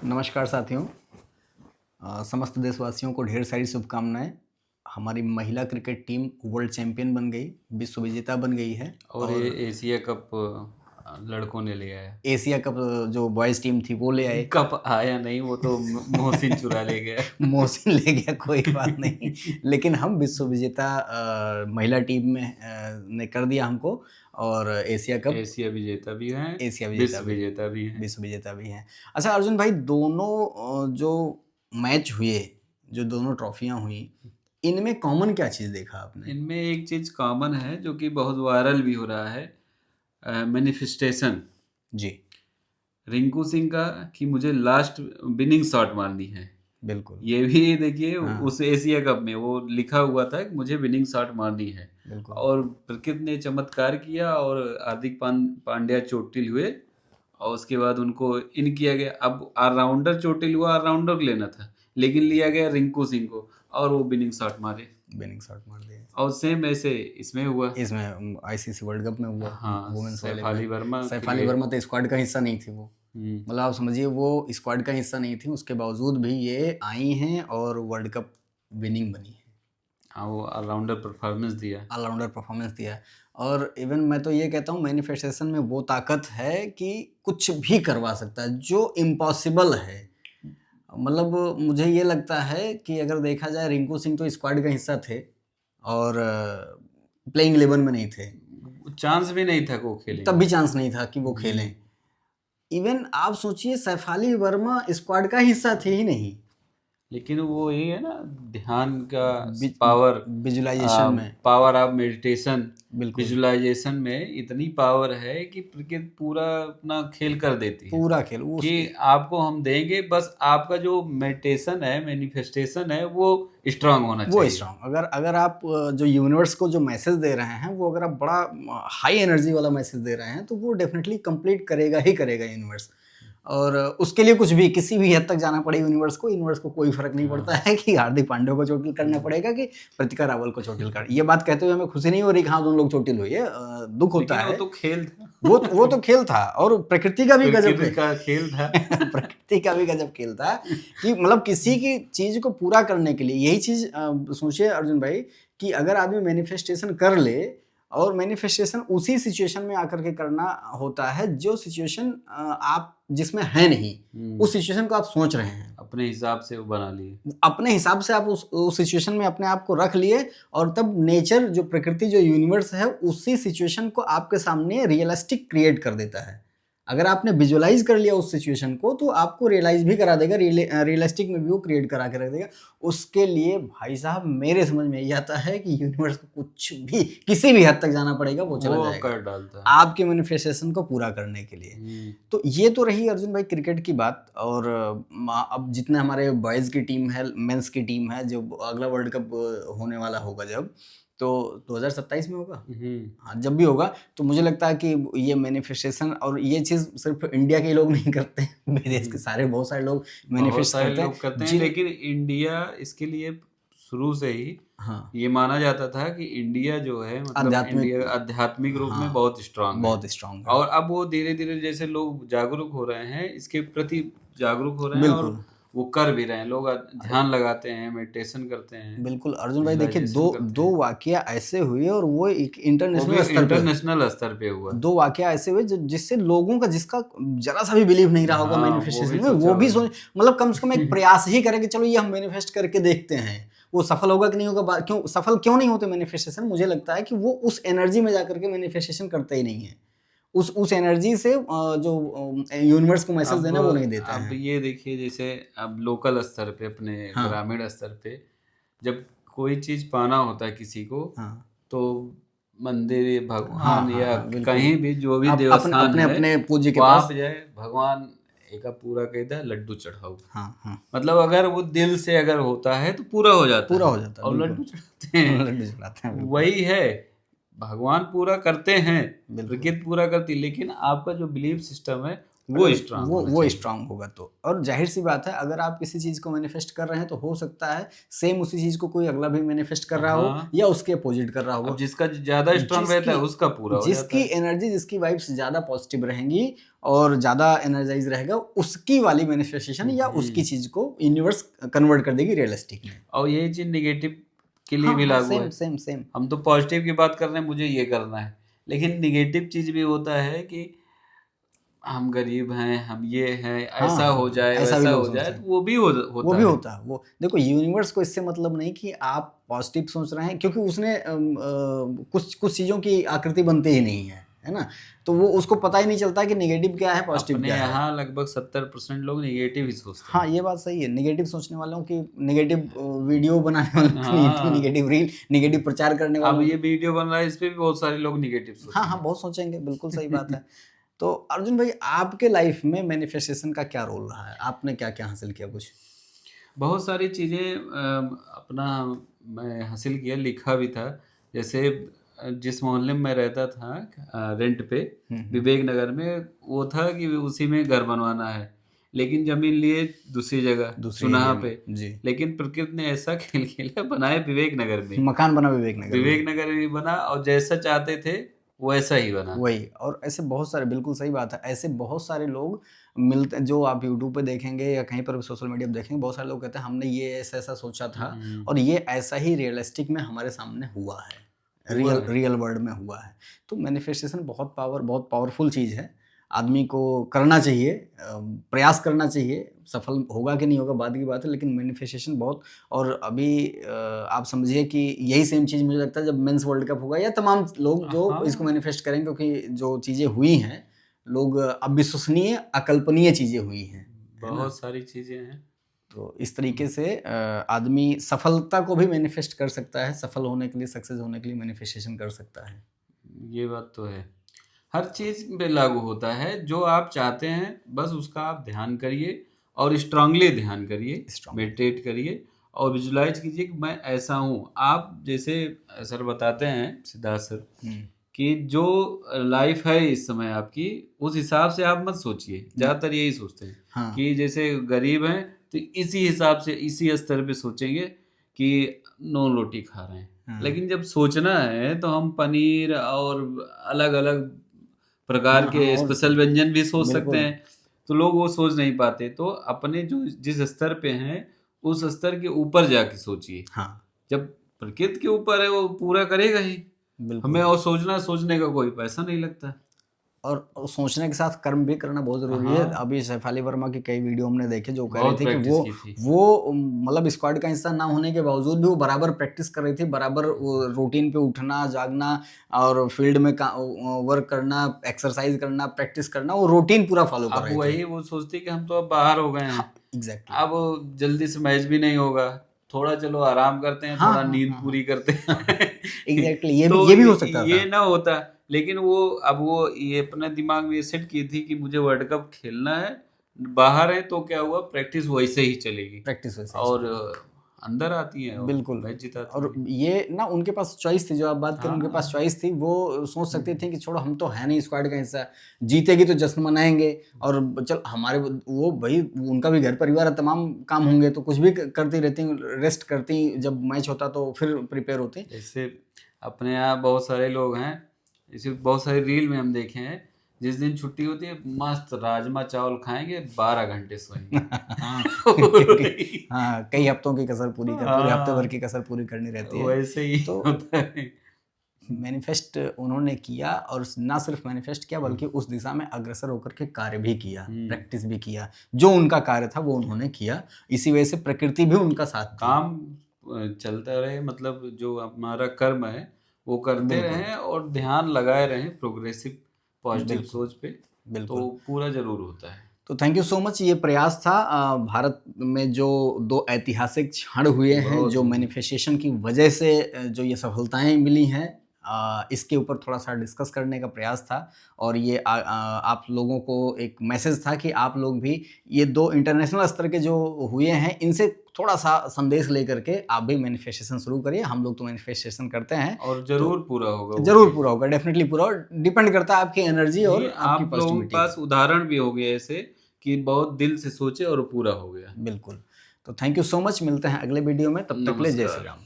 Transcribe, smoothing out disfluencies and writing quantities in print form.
नमस्कार साथियों। समस्त देशवासियों को ढेर सारी शुभकामनाएं। हमारी महिला क्रिकेट टीम वर्ल्ड चैंपियन बन गई, विश्व विजेता बन गई है और ये एशिया कप लड़कों ने ले आया। एशिया कप जो बॉयज़ टीम थी वो ले आए। कप आया नहीं, वो तो मोहसिन चुरा ले गया। मोहसिन ले गया, कोई बात नहीं। लेकिन हम विश्व विजेता महिला टीम में ने कर दिया हमको, और एशिया कप एशिया विजेता भी हैं, एशिया विजेता विश्व विजेता भी हैं। विश्व विजेता भी हैं। अच्छा अर्जुन भाई, दोनों जो मैच हुए, जो दोनों ट्रॉफियां हुई, इनमें कॉमन क्या चीज़ देखा आपने? इनमें एक चीज कॉमन है जो कि बहुत वायरल भी हो रहा है, मैनिफेस्टेशन। जी रिंकू सिंह का कि मुझे लास्ट विनिंग शॉट मारनी है। बिल्कुल ये भी देखिए हाँ। उस एशिया कप में वो लिखा हुआ था कि मुझे विनिंग शॉट मारनी है। बिल्कुल और प्रकृति ने चमत्कार किया और हार्दिक पांड्या चोटिल हुए, और उसके बाद उनको इन किया गया। अब ऑलराउंडर चोटिल हुआ, ऑलराउंडर को लेना था, लेकिन लिया गया रिंकू सिंह को और वो विनिंग शॉट मारे। विनिंग शॉट मार दिए। और सेम ऐसे इसमें हुआ। इसमें आईसीसी वर्ल्ड कप में हुआ, हाँ, वुमेन्स वाले सैफाली में। वर्मा के सैफाली लिए। वर्मा तो स्क्वाड का हिस्सा नहीं थी वो। मतलब आप समझिए वो स्क्वाड का हिस्सा नहीं थी, उसके बावजूद भी ये आई हैं और वर्ल्ड कप विनिंग बनी है। हाँ, वो ऑलराउंडर परफॉर्मेंस दिया। ऑलराउंडर परफॉर्मेंस दिया। और इवन मैं तो ये कहता हूँ मैनिफेस्टेशन में वो ताकत है कि कुछ भी करवा सकता है जो इम्पॉसिबल है। मतलब मुझे ये लगता है कि अगर देखा जाए, रिंकू सिंह तो स्क्वाड का हिस्सा थे और प्लेइंग 11 में नहीं थे, चांस भी नहीं था कि वो खेलेंगे। तब भी चांस नहीं था कि वो खेलें। इवन आप सोचिए सैफाली वर्मा स्क्वाड का हिस्सा थे ही नहीं, लेकिन वो यही है ना, ध्यान का विज- पावर, विजुलाइजेशन में। Power of meditation. बिल्कुल विजुलाइजेशन में इतनी पावर है कि प्रकृति पूरा अपना खेल कर देती है। पूरा खेल कि आपको हम देंगे, बस आपका जो मेडिटेशन है, मैनिफेस्टेशन है, वो स्ट्रांग होना वो चाहिए। स्ट्रांग। अगर आप जो यूनिवर्स को जो मैसेज दे रहे हैं, वो अगर आप बड़ा हाई एनर्जी वाला मैसेज दे रहे हैं, तो वो डेफिनेटली कंप्लीट करेगा ही करेगा यूनिवर्स। और उसके लिए कुछ भी, किसी भी हद तक जाना पड़े यूनिवर्स को कोई फर्क नहीं पड़ता है कि हार्दिक पांड्या को चोटिल करना पड़ेगा कि प्रतिका रावल को चोटिल कर। ये बात कहते हुए हमें खुशी नहीं हो रही कि हाँ दोनों लोग चोटिल हुई है, दुख होता लेकिन है। वो तो खेल था। वो तो खेल था, और प्रकृति का भी गजब प्रकृति का खेल था। प्रकृति का भी गजब खेल था कि मतलब किसी की चीज को पूरा करने के लिए। यही चीज सोचिए अर्जुन भाई, कि अगर आदमी मैनिफेस्टेशन कर ले, और मैनिफेस्टेशन उसी सिचुएशन में आकर के करना होता है जो सिचुएशन आप जिसमें है नहीं, उस सिचुएशन को आप सोच रहे हैं, अपने हिसाब से वो बना लिए। अपने हिसाब से आप उस सिचुएशन में अपने आप को रख लिए, और तब नेचर, जो प्रकृति, जो यूनिवर्स है, उसी सिचुएशन को आपके सामने रियलिस्टिक क्रिएट कर देता है। अगर आपने विजुअलाइज कर लिया उस सिचुएशन को, तो आपको रियलाइज भी करा देगा, रियलिस्टिक में भी वो क्रिएट करा के रख देगा। उसके लिए भाई साहब मेरे समझ में यही आता है कि यूनिवर्स को कुछ भी, किसी भी हद तक जाना पड़ेगा, वो चला जाएगा कर डालता है आपके मैनिफेस्टेशन को पूरा करने के लिए। तो ये तो रही अर्जुन भाई क्रिकेट की बात। और अब जितने हमारे बॉयज़ की टीम है, मेंस की टीम है, जो अगला वर्ल्ड कप होने वाला होगा जब, तो 2027 में होगा। हाँ, जब भी होगा, तो मुझे लगता है कि ये मैनिफेस्टेशन, और ये चीज़ सिर्फ इंडिया के लोग नहीं करते, विदेश के सारे बहुत सारे लोग मैनिफेस्ट करते हैं। लेकिन इंडिया इसके लिए शुरू से ही हाँ, ये माना जाता था कि इंडिया जो है, मतलब इंडिया आध्यात्मिक रूप में बहुत स्ट्रांग है। और अब वो धीरे धीरे जैसे लोग जागरूक हो रहे हैं, इसके प्रति जागरूक हो रहे हैं, और वो कर भी रहे हैं। लोग ध्यान लगाते हैं, मेडिटेशन करते हैं। बिल्कुल अर्जुन भाई, देखिए दो वाकया ऐसे हुए, और वो एक इंटरनेशनल स्तर पे हुआ। दो वाकया ऐसे हुए जिससे लोगों का, जिसका जरा सा भी बिलीव नहीं रहा होगा मैनिफेस्टेशन में, वो भी सोच, मतलब कम से कम एक प्रयास ही करे कि चलो ये हम मैनिफेस्ट करके देखते हैं। वो सफल होगा कि नहीं होगा, क्यों सफल क्यों नहीं होते मैनिफेस्टेशन? मुझे लगता है कि वो उस एनर्जी में जाकर के मैनिफेस्टेशन करते ही नहीं है, उस एनर्जी से जो यूनिवर्स को मैसेज देना वो नहीं देता है। अब ये देखिए, जैसे अब लोकल स्तर पे, अपने ग्रामीण स्तर पे, जब कोई चीज पाना होता है किसी को, तो मंदिर, भगवान, या कहीं भी जो भी देवस्थान है, अपने पूज्य के पास जाए, भगवान एक पूरा कहता है लड्डू चढ़ाओ। मतलब अगर वो दिल से अगर होता है तो पूरा हो जाता है। और लड्डू चढ़ाते हैं। वही है, भगवान पूरा करते हैं, प्रकृति पूरा करती है, लेकिन आपका जो बिलीफ सिस्टम है वो स्ट्रांग होगा। तो और जाहिर सी बात है, अगर आप किसी चीज को मैनिफेस्ट कर रहे हैं तो हो सकता है सेम उसी चीज को कोई अगला भी मैनिफेस्ट कर रहा हो या उसके अपोजिट कर रहा हो। जिसका ज्यादा स्ट्रांग रहता है उसका पूरा हो जाता है। जिसकी एनर्जी, जिसकी वाइब्स ज्यादा पॉजिटिव रहेंगी और ज्यादा एनर्जाइज रहेगा, उसकी वाली मैनिफेस्टेशन या उसकी चीज को यूनिवर्स कन्वर्ट कर देगी रियलिस्टिक में। और यही चीज नेगेटिव के लिए भी लागू है। सेम। हम तो पॉजिटिव की बात कर रहे हैं, मुझे ये करना है, लेकिन निगेटिव चीज भी होता है कि हम गरीब हैं, हम ये हैं, ऐसा हो जाए, वैसा हो जाए, तो वो भी होता है। वो देखो, यूनिवर्स को इससे मतलब नहीं कि आप पॉजिटिव सोच रहे हैं, क्योंकि उसने कुछ चीजों की आकृति बनती ही नहीं है ना, तो वो उसको पता ही नहीं चलता कि नेगेटिव क्या है, पॉजिटिव क्या है। यहाँ लगभग 70% लोग नेगेटिव ही सोचते हैं। हाँ, ये बात सही है। नेगेटिव सोचने वालों की, नेगेटिव वीडियो बनाने वालों की, नेगेटिव रील, नेगेटिव प्रचार करने वालों। अब ये वीडियो बन रहा है, इस पे भी बहुत सारे लोग नेगेटिव सोचेंगे। हाँ, बहुत सोचेंगे, बिल्कुल सही बात है। तो अर्जुन भाई, आपके लाइफ में मैनिफेस्टेशन का क्या रोल रहा है? आपने क्या क्या हासिल किया? कुछ बहुत सारी चीज़ें अपना मैं हासिल किया, लिखा भी था। जैसे जिस मोहल्ले में मैं रहता था रेंट पे, विवेक नगर में, वो था कि उसी में घर बनवाना है, लेकिन जमीन लिए दूसरी जगह सुनाहा पे जी। लेकिन प्रकृति ने ऐसा खेल खेला, बनाए विवेक नगर में, मकान बना विवेक नगर में बना, और जैसा चाहते थे वैसा ही बना। वही। और ऐसे बहुत सारे, बिल्कुल सही बात है, ऐसे बहुत सारे लोग मिलते, जो आप यूट्यूब पे देखेंगे या कहीं पर सोशल मीडिया पे देखेंगे, बहुत सारे लोग कहते हैं हमने ये ऐसा सोचा था और ये ऐसा ही रियलिस्टिक में हमारे सामने हुआ है, रियल वर्ल्ड में हुआ है। तो मैनिफेस्टेशन बहुत पावरफुल चीज़ है। आदमी को करना चाहिए, प्रयास करना चाहिए। सफल होगा कि नहीं होगा बाद की बात है, लेकिन मैनिफेस्टेशन बहुत। और अभी आप समझिए कि यही सेम चीज़ मुझे लगता है जब मेंस वर्ल्ड कप होगा, या तमाम लोग जो इसको मैनिफेस्ट करेंगे, क्योंकि जो चीज़ें हुई हैं, लोग अविश्वसनीय, अकल्पनीय चीज़ें हुई हैं, बहुत सारी चीज़ें हैं। तो इस तरीके से आदमी सफलता को भी मैनिफेस्ट कर सकता है, सफल होने के लिए, सक्सेस होने के लिए मैनिफेस्टेशन कर सकता है। ये बात तो है, हर चीज़ पे लागू होता है। जो आप चाहते हैं बस उसका आप ध्यान करिए, और स्ट्रांगली ध्यान करिए, मेडिटेट करिए और विजुलाइज कीजिए कि मैं ऐसा हूँ। आप जैसे सर बताते हैं, सिद्धार्थ सर, कि जो लाइफ है इस समय आपकी, उस हिसाब से आप मत सोचिए। ज़्यादातर यही सोचते हैं कि जैसे गरीब हैं तो इसी हिसाब से, इसी स्तर पे सोचेंगे कि नॉन रोटी खा रहे हैं। लेकिन जब सोचना है तो हम पनीर और अलग अलग प्रकार के स्पेशल व्यंजन भी सोच सकते हैं, तो लोग वो सोच नहीं पाते। तो अपने जो जिस स्तर पे हैं उस स्तर के ऊपर जाके सोचिए। जब प्रकृति के ऊपर है वो पूरा करेगा ही, हमें और सोचने का कोई पैसा नहीं लगता। और सोचने के साथ कर्म भी करना बहुत जरूरी है। अभी शेफाली वर्मा की कई वीडियो हमने देखे जो कह रही थी कि वो मतलब स्क्वाड का हिस्सा ना होने के बावजूद भी वो बराबर प्रैक्टिस कर रही थी, बराबर रूटीन पे उठना, जागना और फील्ड में वर्क करना, एक्सरसाइज करना, प्रैक्टिस करना, वो रूटीन पूरा फॉलो कर रही थी। वही वो सोचती कि हम तो अब बाहर हो गए हैं, एग्जैक्टली, अब जल्दी से मैच भी नहीं होगा, थोड़ा चलो आराम करते हैं, थोड़ा नींद पूरी करते हैं। एग्जैक्टली, ये भी हो सकता था, ये ना होता। लेकिन वो अब वो ये अपने दिमाग में ये सेट की थी कि मुझे वर्ल्ड कप खेलना है, बाहर है, तो क्या हुआ, प्रैक्टिस वैसे ही चलेगी, प्रैक्टिस वैसे और अंदर आती है, बिल्कुल मैच जिताती। और ये ना उनके पास चॉइस थी, जो आप बात करें, उनके पास चॉइस थी। वो सोच सकती थी कि छोड़ो, हम तो है नहीं स्क्वाड का हिस्सा, जीतेगी तो जश्न मनाएंगे, और चल हमारे वो भाई उनका भी घर परिवार है, तमाम काम होंगे, तो कुछ भी करती रहती, रेस्ट करती, जब मैच होता तो फिर प्रिपेयर होती। जैसे अपने यहाँ बहुत सारे लोग हैं, इसे बहुत सारे रील में हम देखे हैं, जिस दिन छुट्टी होती है मस्त राजमा चावल खाएंगे, 12 घंटे सोएंगे। हाँ, कई हफ्तों की कसर पूरी पूरे हफ्ते भर की कसर पूरी करनी रहती है। वैसे ही तो मैनिफेस्ट उन्होंने किया, और ना सिर्फ मैनिफेस्ट किया बल्कि उस दिशा में अग्रसर होकर के कार्य भी किया, प्रैक्टिस भी किया। जो उनका कार्य था वो उन्होंने किया, इसी वजह से प्रकृति भी उनका साथ काम चलता रहे। मतलब जो हमारा कर्म है वो करते रहें और ध्यान लगाए रहें प्रोग्रेसिव पॉजिटिव सोच पे, तो पूरा जरूर होता है। तो थैंक यू सो मच। ये प्रयास था भारत में जो 2 ऐतिहासिक क्षण हुए हैं, जो मैनिफेस्टेशन की वजह से जो ये सफलताएं मिली हैं, इसके ऊपर थोड़ा सा डिस्कस करने का प्रयास था, और ये आप लोगों को एक मैसेज था कि आप लोग भी ये 2 इंटरनेशनल स्तर के जो हुए हैं इनसे थोड़ा सा संदेश लेकर के आप भी मैनिफेस्टेशन शुरू करिए। हम लोग तो मैनिफेस्टेशन करते हैं और जरूर पूरा होगा, जरूर पूरा होगा, डेफिनेटली पूरा होगा। डिपेंड करता है आपकी एनर्जी और आपकी आप लोगों के पास उदाहरण भी हो गए ऐसे कि बहुत दिल से सोचे और पूरा हो गया। बिल्कुल। तो थैंक यू सो मच, मिलते हैं अगले वीडियो में, तब तक ले जय श्री राम।